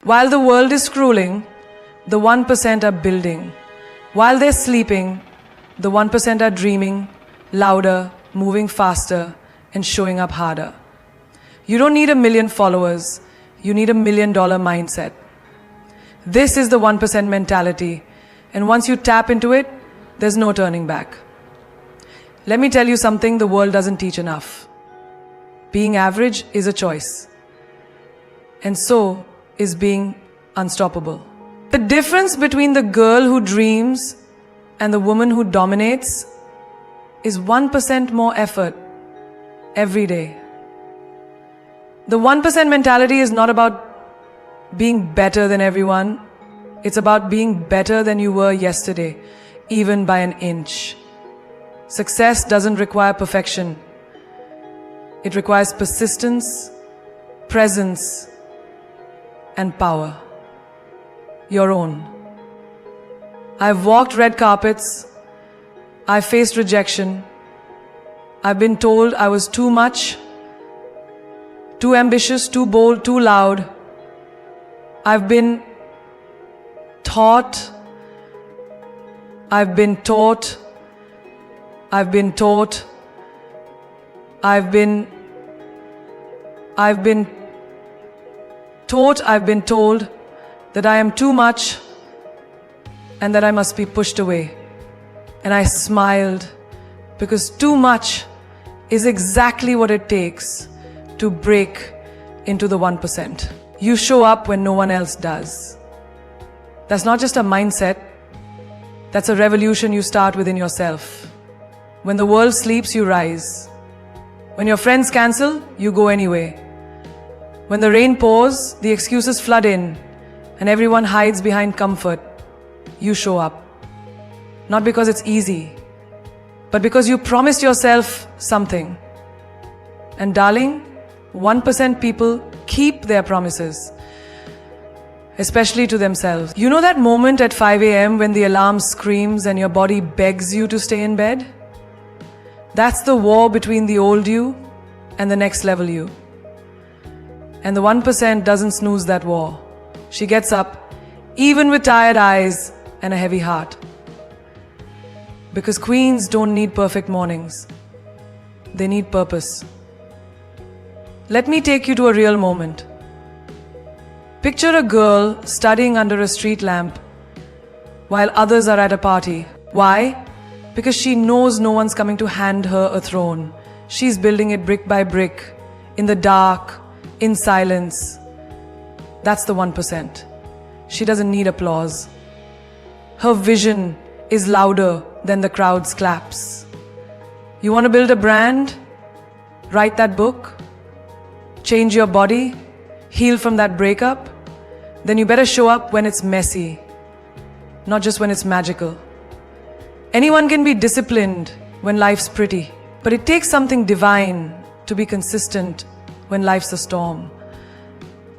While the world is scrolling, the 1% are building. While they're sleeping, the 1% are dreaming, louder, moving faster, and showing up harder. You don't need 1 million followers, you need $1 million mindset. This is the 1% mentality, and once you tap into it, there's no turning back. Let me tell you something the world doesn't teach enough. Being average is a choice, and so is being unstoppable. The difference between the girl who dreams and the woman who dominates is 1% more effort every day. The 1% mentality is not about being better than everyone. It's about being better than you were yesterday, even by an inch. Success doesn't require perfection. It requires persistence, presence, and power. Your own. I've walked red carpets. I've faced rejection. I've been told I was too much, too ambitious, too bold, too loud. I've been taught. I've been taught. I've been taught. I've been taught. I've been told that I am too much and that I must be pushed away. And I smiled because too much is exactly what it takes to break into the 1%. You show up when no one else does. That's not just a mindset, that's a revolution you start within yourself. When the world sleeps, you rise. When your friends cancel, you go anyway. When the rain pours, the excuses flood in, and everyone hides behind comfort, you show up. Not because it's easy, but because you promised yourself something. And darling, 1% people keep their promises, especially to themselves. You know that moment at 5 a.m. when the alarm screams and your body begs you to stay in bed? That's the war between the old you and the next level you. And the 1% doesn't snooze that war. She gets up, even with tired eyes and a heavy heart. Because queens don't need perfect mornings. They need purpose. Let me take you to a real moment. Picture a girl studying under a street lamp while others are at a party. Why? Because she knows no one's coming to hand her a throne. She's building it brick by brick, in the dark, in silence. That's the 1%. She doesn't need applause. Her vision is louder than the crowd's claps. You want to build a brand? Write that book? Change your body? Heal from that breakup? Then you better show up when it's messy, not just when it's magical. Anyone can be disciplined when life's pretty, but it takes something divine to be consistent when life's a storm.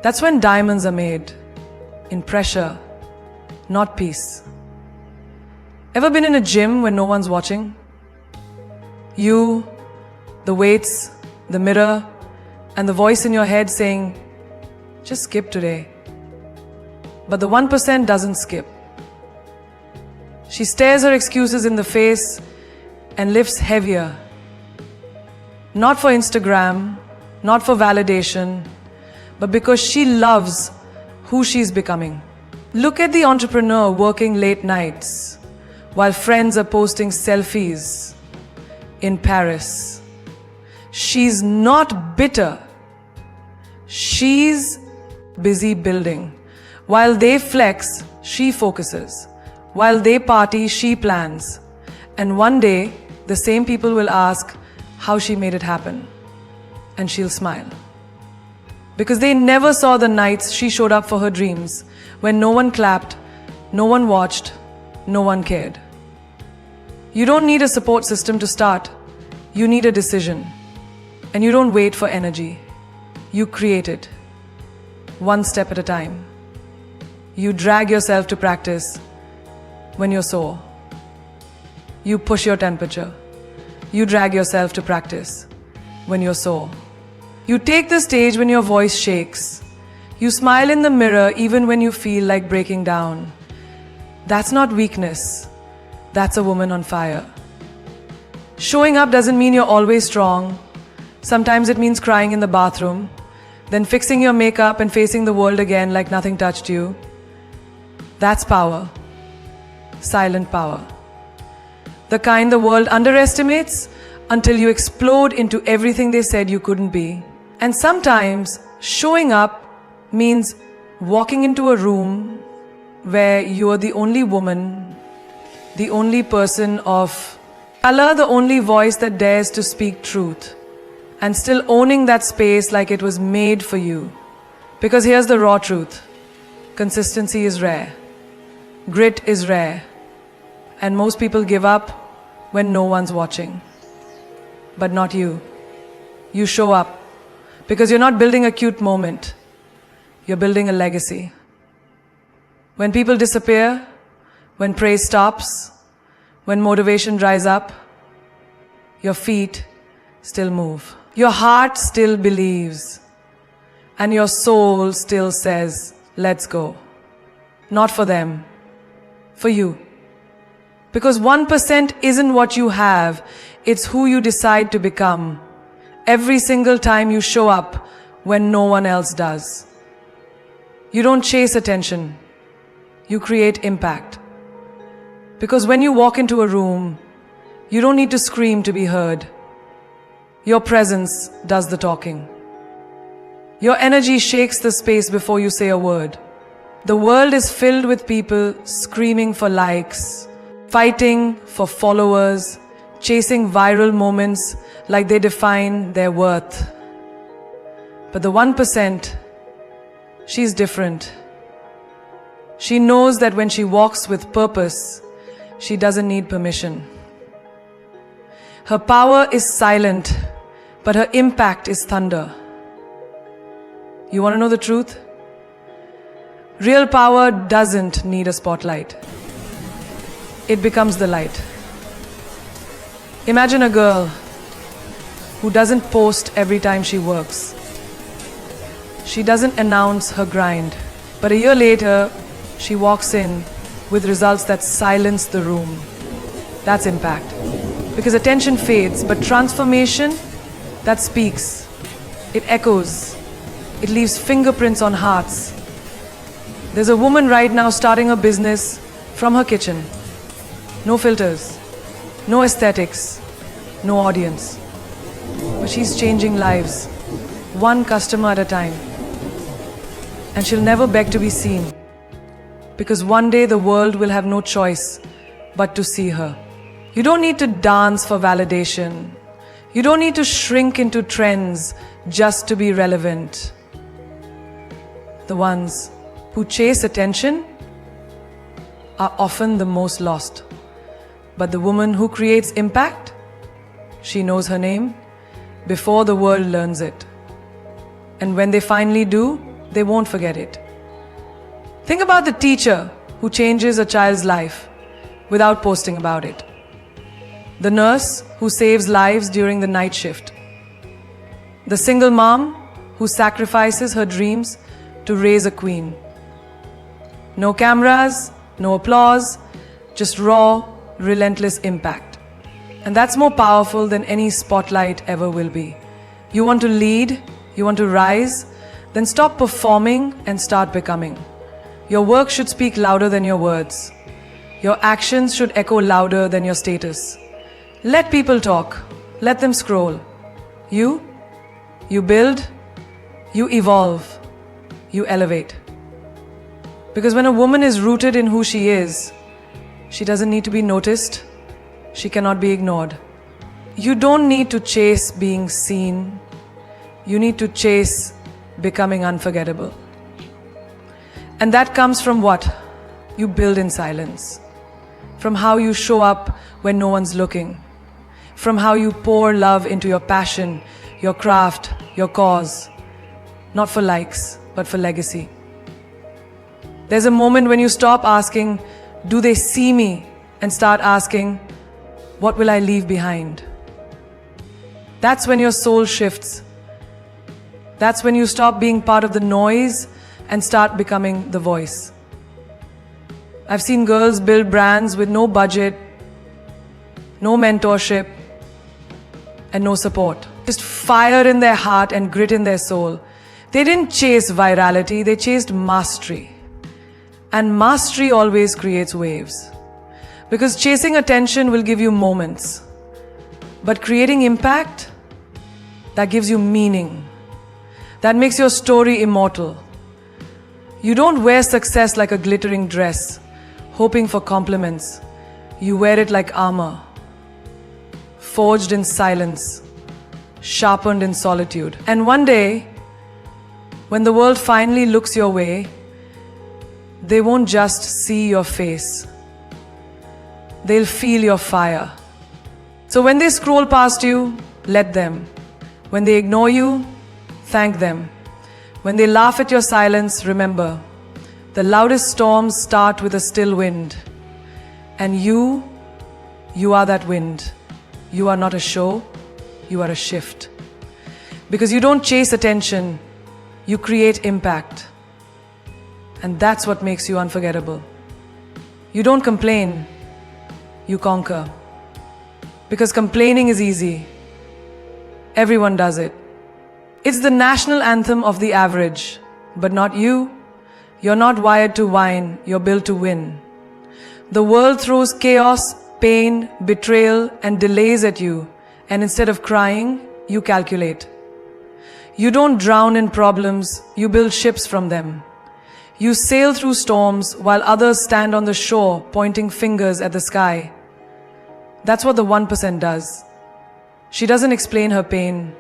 That's when diamonds are made, in pressure, not peace. Ever been in a gym when no one's watching? You, the weights, the mirror, and the voice in your head saying, just skip today. But the 1% doesn't skip. She stares her excuses in the face and lifts heavier. Not for Instagram, not for validation, but because she loves who she's becoming. Look at the entrepreneur working late nights while friends are posting selfies in Paris. She's not bitter. She's busy building. While they flex, she focuses. While they party, she plans. And one day, the same people will ask how she made it happen. And she'll smile. Because they never saw the nights she showed up for her dreams, when no one clapped, no one watched, no one cared. You don't need a support system to start. You need a decision. And you don't wait for energy. You create it, one step at a time. You drag yourself to practice when you're sore. You push your temperature. You drag yourself to practice when you're sore. You take the stage when your voice shakes. You smile in the mirror even when you feel like breaking down. That's not weakness. That's a woman on fire. Showing up doesn't mean you're always strong. Sometimes it means crying in the bathroom, then fixing your makeup and facing the world again like nothing touched you. That's power. Silent power. The kind the world underestimates until you explode into everything they said you couldn't be. And sometimes showing up means walking into a room where you're the only woman, the only person of color, the only voice that dares to speak truth, and still owning that space like it was made for you. Because here's the raw truth. Consistency is rare. Grit is rare. And most people give up when no one's watching. But not you. You show up because you're not building a cute moment. You're building a legacy. When people disappear, when praise stops, when motivation dries up, your feet still move. Your heart still believes. And your soul still says, let's go. Not for them, for you. Because 1% isn't what you have, it's who you decide to become. Every single time you show up when no one else does. You don't chase attention, you create impact. Because when you walk into a room, you don't need to scream to be heard. Your presence does the talking. Your energy shakes the space before you say a word. The world is filled with people screaming for likes, fighting for followers, chasing viral moments like they define their worth. But the 1%, she's different. She knows that when she walks with purpose, she doesn't need permission. Her power is silent, but her impact is thunder. You want to know the truth? Real power doesn't need a spotlight. It becomes the light. Imagine a girl who doesn't post every time she works. She doesn't announce her grind. But a year later, she walks in with results that silence the room. That's impact. Because attention fades, but transformation, that speaks. It echoes. It leaves fingerprints on hearts. There's a woman right now starting a business from her kitchen. No filters, no aesthetics, no audience. But she's changing lives, one customer at a time. And she'll never beg to be seen. Because one day the world will have no choice but to see her. You don't need to dance for validation. You don't need to shrink into trends just to be relevant. The ones who chase attention are often the most lost. But the woman who creates impact, she knows her name before the world learns it. And when they finally do, they won't forget it. Think about the teacher who changes a child's life without posting about it. The nurse who saves lives during the night shift. The single mom who sacrifices her dreams to raise a queen. No cameras, no applause, just raw, relentless impact. And that's more powerful than any spotlight ever will be. You want to lead, you want to rise, then stop performing and start becoming. Your work should speak louder than your words. Your actions should echo louder than your status. Let people talk. Let them scroll. You build, you evolve, you elevate. Because when a woman is rooted in who she is, she doesn't need to be noticed. She cannot be ignored. You don't need to chase being seen. You need to chase becoming unforgettable. And that comes from what? You build in silence. From how you show up when no one's looking. From how you pour love into your passion, your craft, your cause. Not for likes, but for legacy. There's a moment when you stop asking, do they see me? And start asking, what will I leave behind? That's when your soul shifts. That's when you stop being part of the noise and start becoming the voice. I've seen girls build brands with no budget, no mentorship, and no support. Just fire in their heart and grit in their soul. They didn't chase virality, they chased mastery. And mastery always creates waves. Because chasing attention will give you moments. But creating impact, that gives you meaning. That makes your story immortal. You don't wear success like a glittering dress, hoping for compliments. You wear it like armor, forged in silence, sharpened in solitude. And one day, when the world finally looks your way, they won't just see your face. They'll feel your fire. So when they scroll past you, let them. When they ignore you, thank them. When they laugh at your silence, remember, the loudest storms start with a still wind. And you are that wind. You are not a show, you are a shift. Because you don't chase attention, you create impact. And that's what makes you unforgettable. You don't complain, you conquer. Because complaining is easy. Everyone does it. It's the national anthem of the average, but not you. You're not wired to whine, you're built to win. The world throws chaos, pain, betrayal, and delays at you, and instead of crying, you calculate. You don't drown in problems, you build ships from them. You sail through storms while others stand on the shore pointing fingers at the sky. That's what the 1% does. She doesn't explain her pain,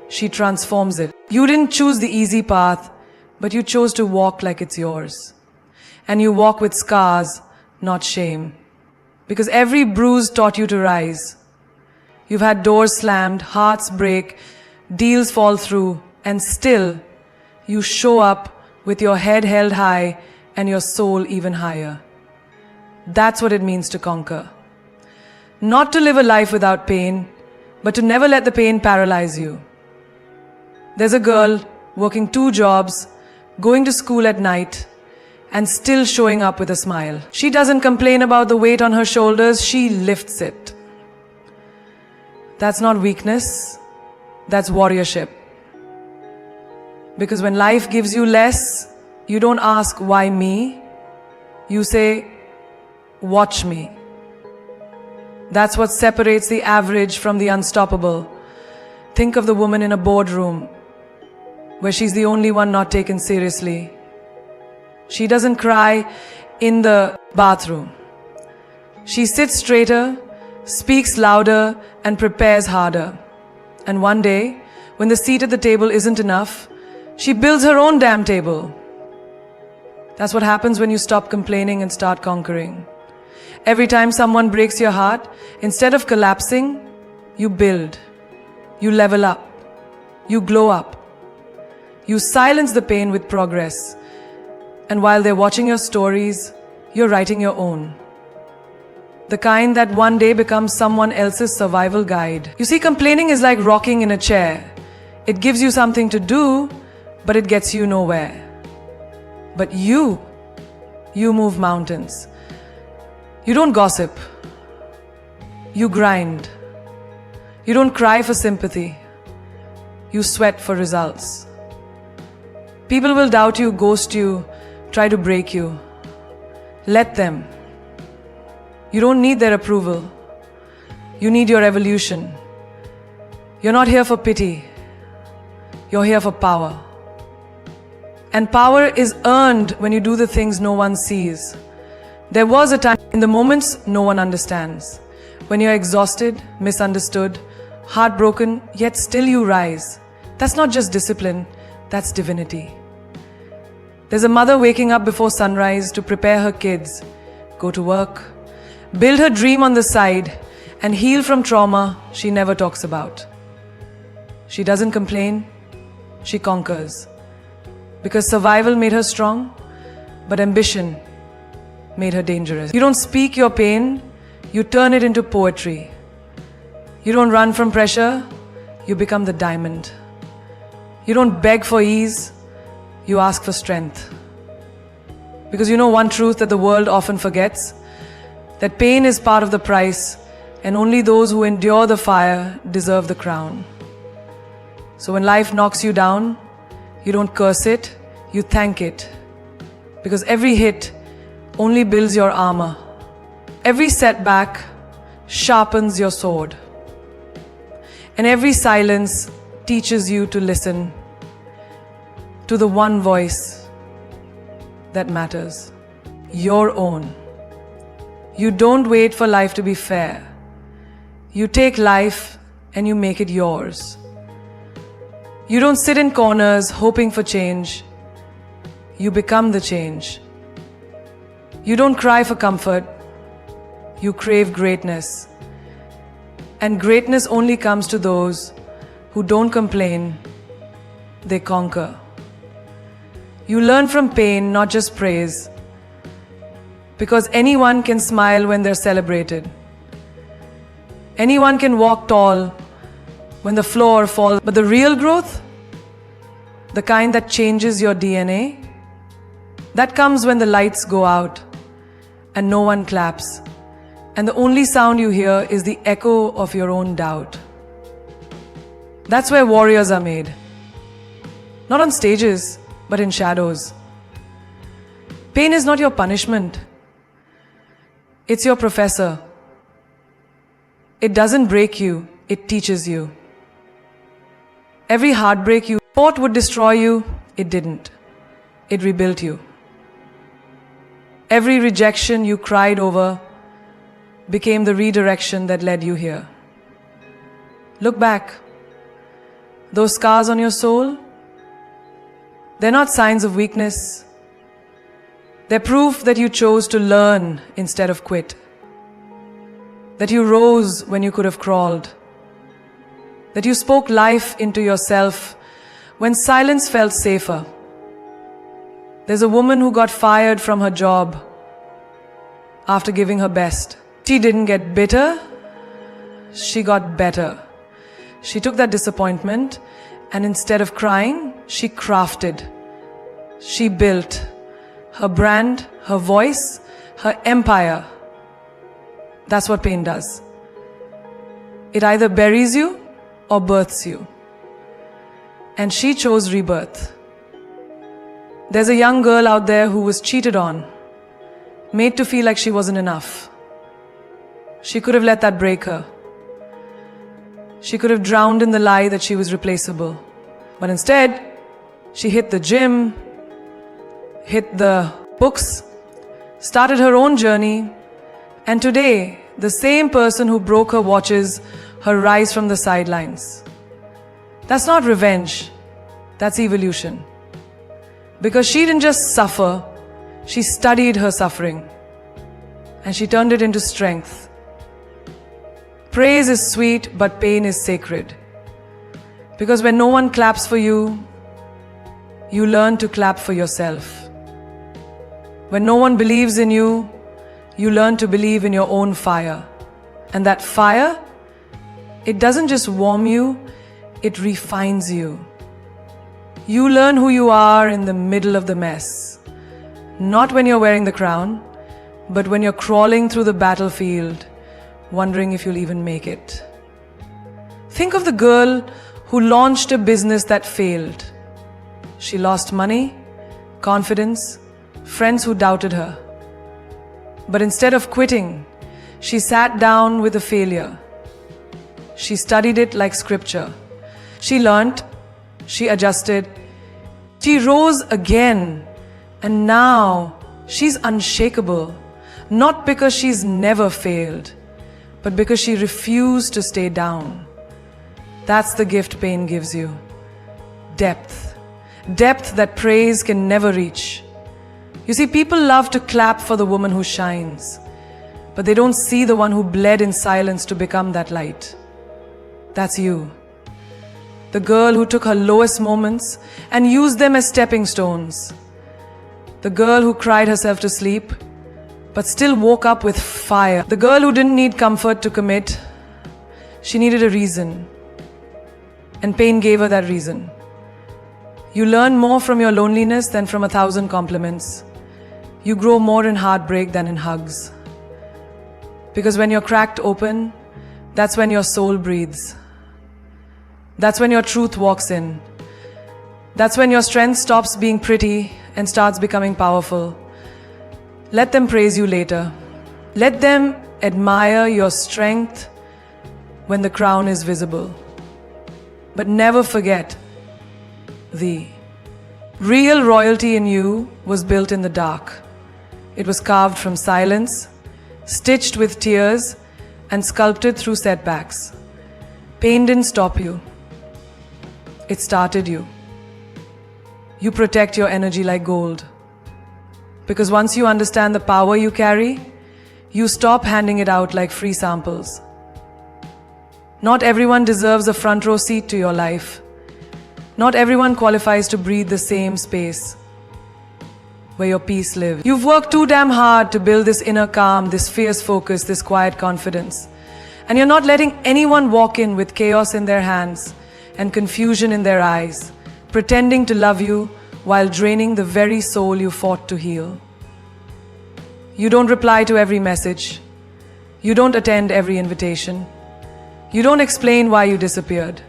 she transforms it. You didn't choose the easy path, but you chose to walk like it's yours. And you walk with scars, not shame. Because every bruise taught you to rise. You've had doors slammed, hearts break, deals fall through, and still you show up with your head held high and your soul even higher. That's what it means to conquer. Not to live a life without pain, but to never let the pain paralyze you. There's a girl working 2 jobs, going to school at night, and still showing up with a smile. She doesn't complain about the weight on her shoulders, she lifts it. That's not weakness, that's warriorship. Because when life gives you less, you don't ask, why me? You say, watch me. That's what separates the average from the unstoppable. Think of the woman in a boardroom where she's the only one not taken seriously. She doesn't cry in the bathroom. She sits straighter, speaks louder, and prepares harder. And one day, when the seat at the table isn't enough, she builds her own damn table. That's what happens when you stop complaining and start conquering. Every time someone breaks your heart, instead of collapsing, you build. You level up. You glow up. You silence the pain with progress. And while they're watching your stories, you're writing your own. The kind that one day becomes someone else's survival guide. You see, complaining is like rocking in a chair. It gives you something to do, but it gets you nowhere. But you move mountains. You don't gossip. You grind. You don't cry for sympathy. You sweat for results. People will doubt you, ghost you, try to break you. Let them. You don't need their approval. You need your evolution. You're not here for pity. You're here for power. And power is earned when you do the things no one sees. There was a time in the moments no one understands. When you're exhausted, misunderstood, heartbroken, yet still you rise. That's not just discipline, that's divinity. There's a mother waking up before sunrise to prepare her kids, go to work, build her dream on the side, and heal from trauma she never talks about. She doesn't complain, she conquers. Because survival made her strong, but ambition made her dangerous. You don't speak your pain, you turn it into poetry. You don't run from pressure, you become the diamond. You don't beg for ease, you ask for strength. Because you know one truth that the world often forgets, that pain is part of the price, and only those who endure the fire deserve the crown. So when life knocks you down, you don't curse it, you thank it. Because every hit only builds your armor. Every setback sharpens your sword. And every silence teaches you to listen to the one voice that matters, your own. You don't wait for life to be fair. You take life and you make it yours. You don't sit in corners hoping for change. You become the change. You don't cry for comfort. You crave greatness. And greatness only comes to those who don't complain, they conquer. You learn from pain, not just praise. Because anyone can smile when they're celebrated. Anyone can walk tall when the floor falls. But the real growth, the kind that changes your DNA, that comes when the lights go out and no one claps. And the only sound you hear is the echo of your own doubt. That's where warriors are made. Not on stages, but in shadows. Pain is not your punishment. It's your professor. It doesn't break you, it teaches you. Every heartbreak you thought would destroy you, it didn't. It rebuilt you. Every rejection you cried over became the redirection that led you here. Look back. Those scars on your soul, they're not signs of weakness. They're proof that you chose to learn instead of quit. That you rose when you could have crawled. That you spoke life into yourself when silence felt safer. There's a woman who got fired from her job after giving her best. She didn't get bitter, she got better. She took that disappointment and instead of crying, she crafted. She built her brand, her voice, her empire. That's what pain does. It either buries you or births you. And she chose rebirth. There's a young girl out there who was cheated on, made to feel like she wasn't enough. She could have let that break her. She could have drowned in the lie that she was replaceable. But instead, she hit the gym, hit the books, started her own journey, and today, the same person who broke her watches her rise from the sidelines. That's not revenge, that's evolution. Because she didn't just suffer, she studied her suffering. And she turned it into strength. Praise is sweet, but pain is sacred. Because when no one claps for you, you learn to clap for yourself. When no one believes in you, you learn to believe in your own fire. And that fire, it doesn't just warm you, it refines you. You learn who you are in the middle of the mess. Not when you're wearing the crown, but when you're crawling through the battlefield, wondering if you'll even make it. Think of the girl who launched a business that failed. She lost money, confidence, friends who doubted her. But instead of quitting, she sat down with the failure. She studied it like scripture. She learnt, she adjusted, she rose again, and now she's unshakable. Not because she's never failed, but because she refused to stay down. That's the gift pain gives you. Depth. Depth that praise can never reach. You see, people love to clap for the woman who shines, but they don't see the one who bled in silence to become that light. That's you. The girl who took her lowest moments and used them as stepping stones. The girl who cried herself to sleep, but still woke up with fire. The girl who didn't need comfort to commit. She needed a reason. And pain gave her that reason. You learn more from your loneliness than from 1,000 compliments. You grow more in heartbreak than in hugs. Because when you're cracked open, that's when your soul breathes. That's when your truth walks in. That's when your strength stops being pretty and starts becoming powerful. Let them praise you later. Let them admire your strength when the crown is visible. But never forget, the real royalty in you was built in the dark. It was carved from silence, stitched with tears, and sculpted through setbacks. Pain didn't stop you. It started you. You protect your energy like gold. Because once you understand the power you carry, you stop handing it out like free samples. Not everyone deserves a front row seat to your life. Not everyone qualifies to breathe the same space where your peace lives. You've worked too damn hard to build this inner calm, this fierce focus, this quiet confidence. And you're not letting anyone walk in with chaos in their hands and confusion in their eyes, pretending to love you while draining the very soul you fought to heal. You don't reply to every message. You don't attend every invitation. You don't explain why you disappeared.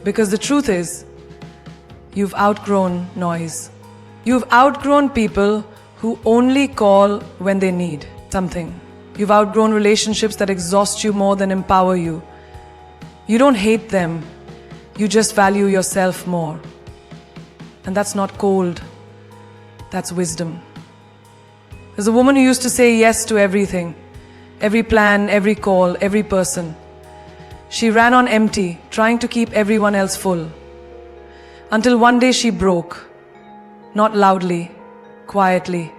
Because the truth is, you've outgrown noise. You've outgrown people who only call when they need something. You've outgrown relationships that exhaust you more than empower you. You don't hate them. You just value yourself more. And that's not cold. That's wisdom. There's a woman who used to say yes to everything, every plan, every call, every person. She ran on empty, trying to keep everyone else full. Until one day she broke. Not loudly, quietly.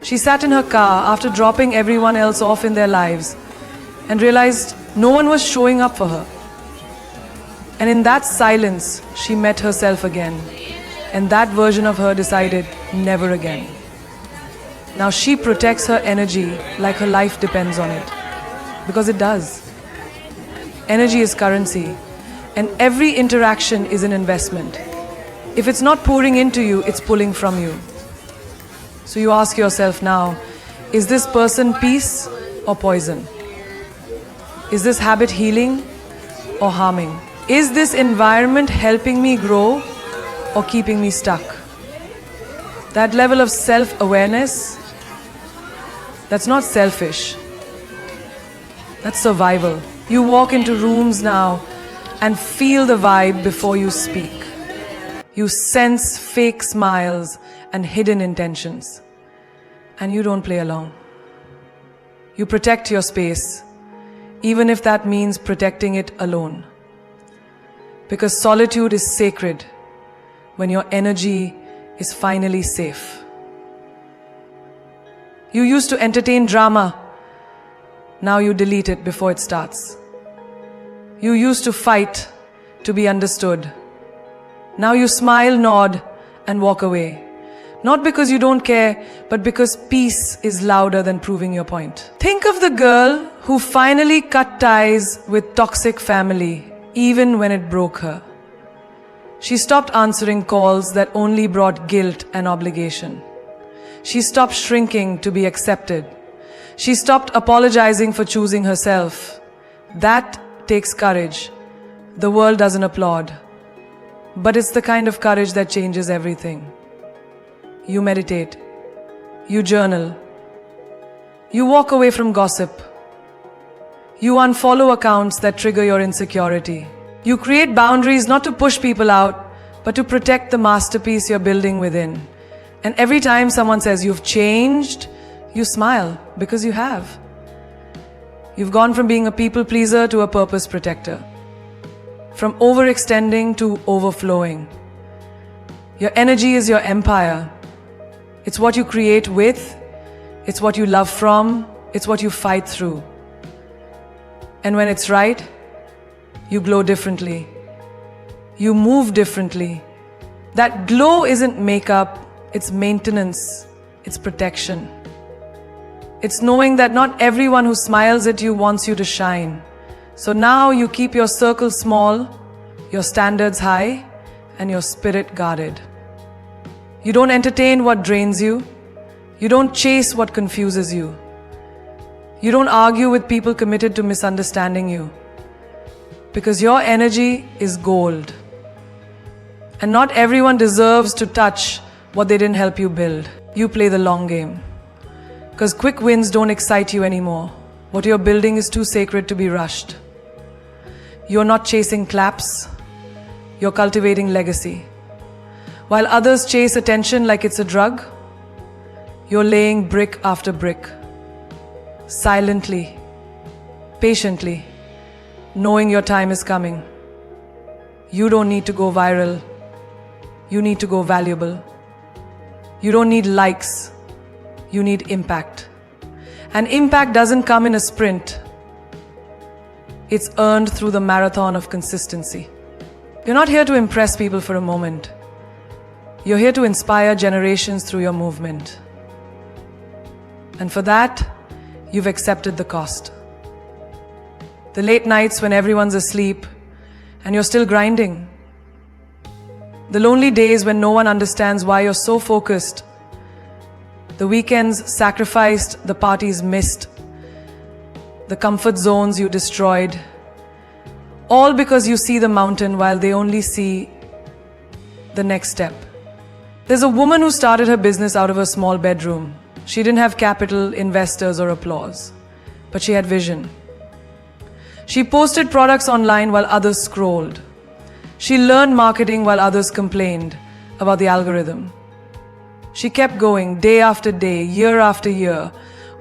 She sat in her car after dropping everyone else off in their lives and realized no one was showing up for her. And in that silence, she met herself again. And that version of her decided never again. Now she protects her energy like her life depends on it. Because it does. Energy is currency. And every interaction is an investment. If it's not pouring into you, it's pulling from you. So you ask yourself now, is this person peace or poison? Is this habit healing or harming? Is this environment helping me grow or keeping me stuck? That level of self-awareness, that's not selfish. That's survival. You walk into rooms now and feel the vibe before you speak. You sense fake smiles and hidden intentions. And you don't play along. You protect your space, even if that means protecting it alone. Because solitude is sacred when your energy is finally safe. You used to entertain drama. Now you delete it before it starts. You used to fight to be understood. Now you smile, nod, and walk away. Not because you don't care, but because peace is louder than proving your point. Think of the girl who finally cut ties with toxic family, even when it broke her. She stopped answering calls that only brought guilt and obligation. She stopped shrinking to be accepted. She stopped apologizing for choosing herself. That takes courage. The world doesn't applaud. But it's the kind of courage that changes everything. You meditate. You journal. You walk away from gossip. You unfollow accounts that trigger your insecurity. You create boundaries not to push people out, but to protect the masterpiece you're building within. And every time someone says you've changed, you smile because you have. You've gone from being a people pleaser to a purpose protector. From overextending to overflowing. Your energy is your empire. It's what you create with, it's what you love from, it's what you fight through. And when it's right, you glow differently. You move differently. That glow isn't makeup, it's maintenance, it's protection. It's knowing that not everyone who smiles at you wants you to shine. So now you keep your circle small, your standards high, and your spirit guarded. You don't entertain what drains you. You don't chase what confuses you. You don't argue with people committed to misunderstanding you. Because your energy is gold. And not everyone deserves to touch what they didn't help you build. You play the long game. Because quick wins don't excite you anymore. What you're building is too sacred to be rushed. You're not chasing claps. You're cultivating legacy. While others chase attention like it's a drug, you're laying brick after brick. Silently, patiently, knowing your time is coming. You don't need to go viral. You need to go valuable. You don't need likes. You need impact. And impact doesn't come in a sprint. It's earned through the marathon of consistency. You're not here to impress people for a moment. You're here to inspire generations through your movement. And for that, you've accepted the cost. The late nights when everyone's asleep and you're still grinding. The lonely days when no one understands why you're so focused. The weekends sacrificed, the parties missed, the comfort zones you destroyed. All because you see the mountain while they only see the next step. There's a woman who started her business out of a small bedroom. She didn't have capital, investors, or applause, but she had vision. She posted products online while others scrolled. She learned marketing while others complained about the algorithm. She kept going day after day, year after year,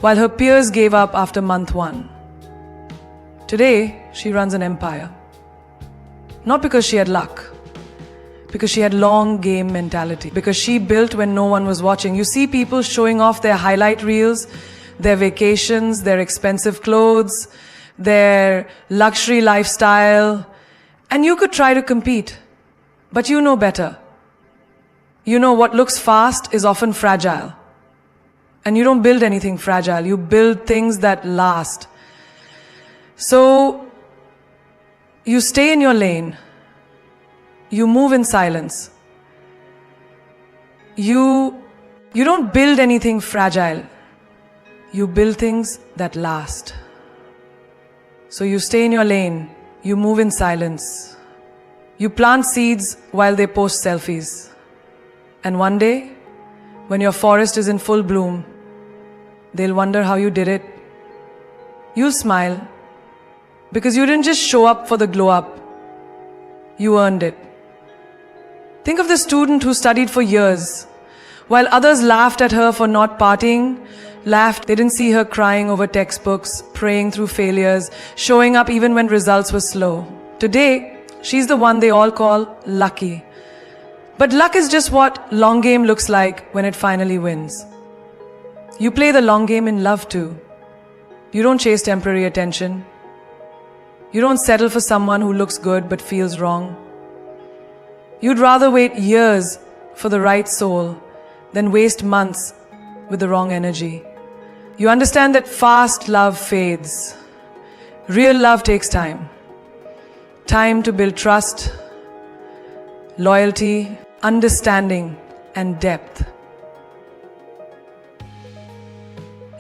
while her peers gave up after month one. Today, she runs an empire. Not because she had luck, because she had long game mentality, because she built when no one was watching. You see people showing off their highlight reels, their vacations, their expensive clothes, their luxury lifestyle, and you could try to compete, but you know better. You know what looks fast is often fragile. And you don't build anything fragile, you build things that last. So, you stay in your lane. You move in silence. You don't build anything fragile. You build things that last. So you stay in your lane. You move in silence. You plant seeds while they post selfies. And one day, when your forest is in full bloom, they'll wonder how you did it. You'll smile. Because you didn't just show up for the glow up. You earned it. Think of the student who studied for years. While others laughed at her for not partying, they didn't see her crying over textbooks, praying through failures, showing up even when results were slow. Today, she's the one they all call lucky. But luck is just what long game looks like when it finally wins. You play the long game in love too. You don't chase temporary attention. You don't settle for someone who looks good but feels wrong. You'd rather wait years for the right soul than waste months with the wrong energy. You understand that fast love fades. Real love takes time. Time to build trust, loyalty, understanding, and depth.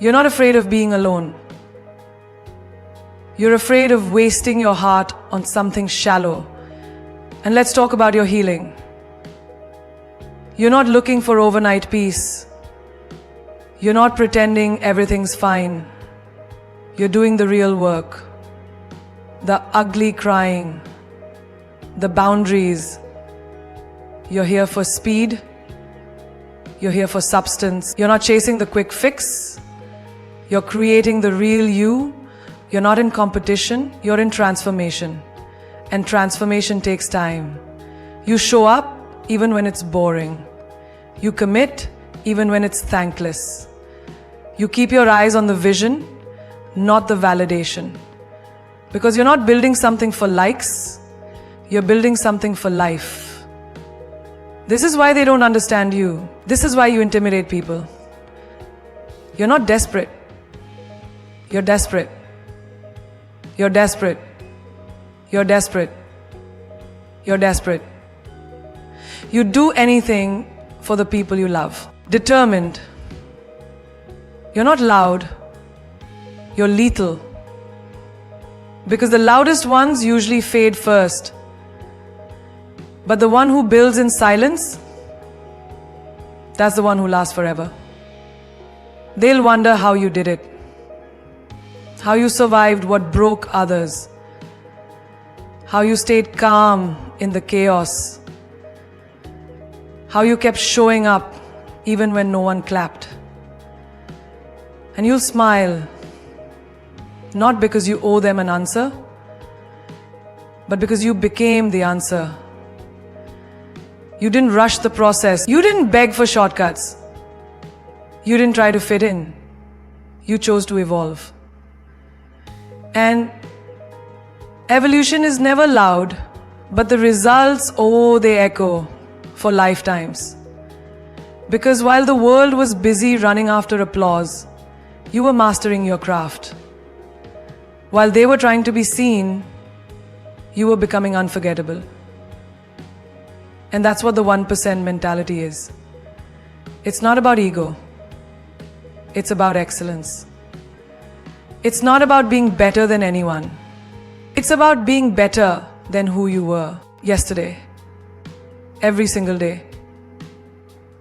You're not afraid of being alone. You're afraid of wasting your heart on something shallow. And let's talk about your healing. You're not looking for overnight peace. You're not pretending everything's fine. You're doing the real work. The ugly crying. The boundaries. You're here for speed. You're here for substance. You're not chasing the quick fix. You're creating the real you. You're not in competition. You're in transformation. And transformation takes time. You show up even when it's boring. You commit even when it's thankless. You keep your eyes on the vision, not the validation. Because you're not building something for likes, you're building something for life. This is why they don't understand you. This is why you intimidate people. You're not desperate. You're desperate. You're desperate. You're desperate. You're desperate. You do anything for the people you love. Determined. You're not loud. You're lethal. Because the loudest ones usually fade first. But the one who builds in silence, that's the one who lasts forever. They'll wonder how you did it. How you survived what broke others. How you stayed calm in the chaos. How you kept showing up even when no one clapped. And you'll smile, not because you owe them an answer, but because you became the answer. You didn't rush the process. You didn't beg for shortcuts. You didn't try to fit in. You chose to evolve. And evolution is never loud, but the results, oh, they echo for lifetimes. Because while the world was busy running after applause, you were mastering your craft. While they were trying to be seen, you were becoming unforgettable. And that's what the 1% mentality is. It's not about ego. It's about excellence. It's not about being better than anyone. It's about being better than who you were yesterday, every single day.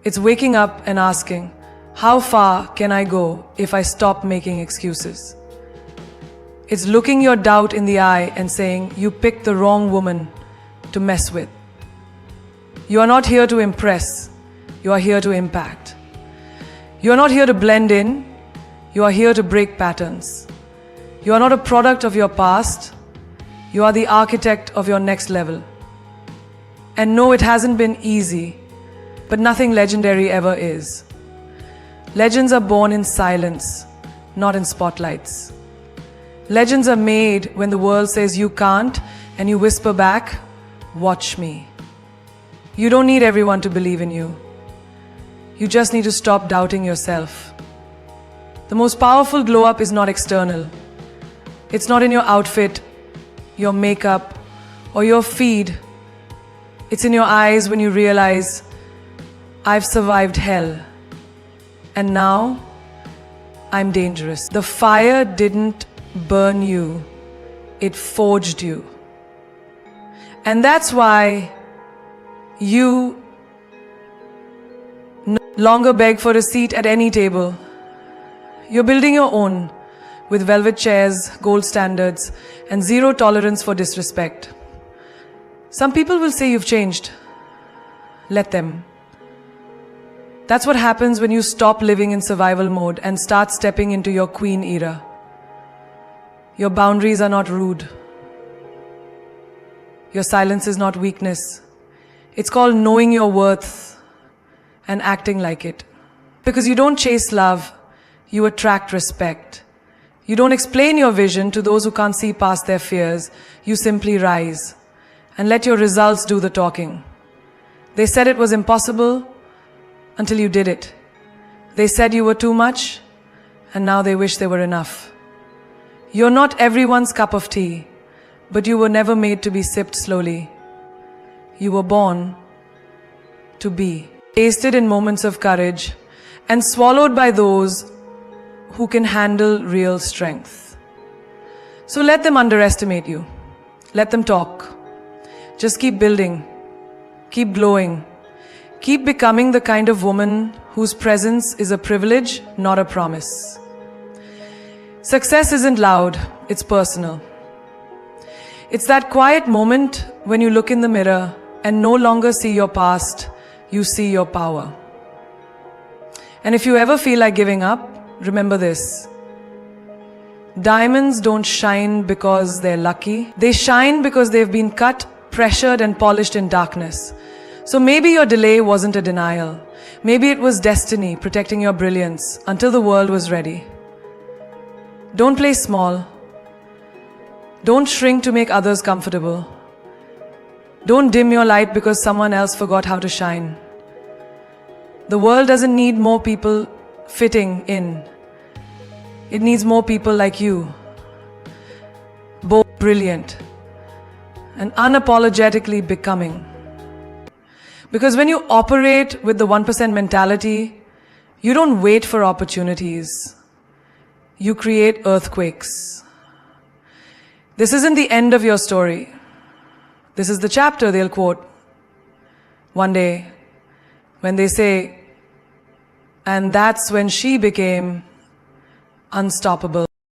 It's waking up and asking, how far can I go if I stop making excuses? It's looking your doubt in the eye and saying, you picked the wrong woman to mess with. You are not here to impress. You are here to impact. You are not here to blend in. You are here to break patterns. You are not a product of your past. You are the architect of your next level. And no, it hasn't been easy, but nothing legendary ever is. Legends are born in silence, not in spotlights. Legends are made when the world says you can't, and you whisper back, watch me. You don't need everyone to believe in you. You just need to stop doubting yourself. The most powerful glow up is not external. It's not in your outfit, your makeup, or your feed. It's in your eyes when you realize, I've survived hell, and now I'm dangerous. The fire didn't burn you, it forged you. And that's why you no longer beg for a seat at any table. You're building your own with velvet chairs, gold standards, and zero tolerance for disrespect. Some people will say you've changed. Let them. That's what happens when you stop living in survival mode and start stepping into your queen era. Your boundaries are not rude. Your silence is not weakness. It's called knowing your worth and acting like it. Because you don't chase love, you attract respect. You don't explain your vision to those who can't see past their fears. You simply rise and let your results do the talking. They said it was impossible until you did it. They said you were too much, and now they wish they were enough. You're not everyone's cup of tea, but you were never made to be sipped slowly. You were born to be. Tasted in moments of courage and swallowed by those who can handle real strength. So let them underestimate you. Let them talk. Just keep building. Keep glowing. Keep becoming the kind of woman whose presence is a privilege, not a promise. Success isn't loud, it's personal. It's that quiet moment when you look in the mirror and no longer see your past, you see your power. And if you ever feel like giving up, remember this. Diamonds don't shine because they're lucky. They shine because they've been cut, pressured, and polished in darkness. So maybe your delay wasn't a denial. Maybe it was destiny protecting your brilliance until the world was ready. Don't play small. Don't shrink to make others comfortable. Don't dim your light because someone else forgot how to shine. The world doesn't need more people fitting in. It needs more people like you. Bold, brilliant, and unapologetically becoming. Because when you operate with the 1% mentality, you don't wait for opportunities. You create earthquakes. This isn't the end of your story. This is the chapter they'll quote one day when they say, and that's when she became unstoppable.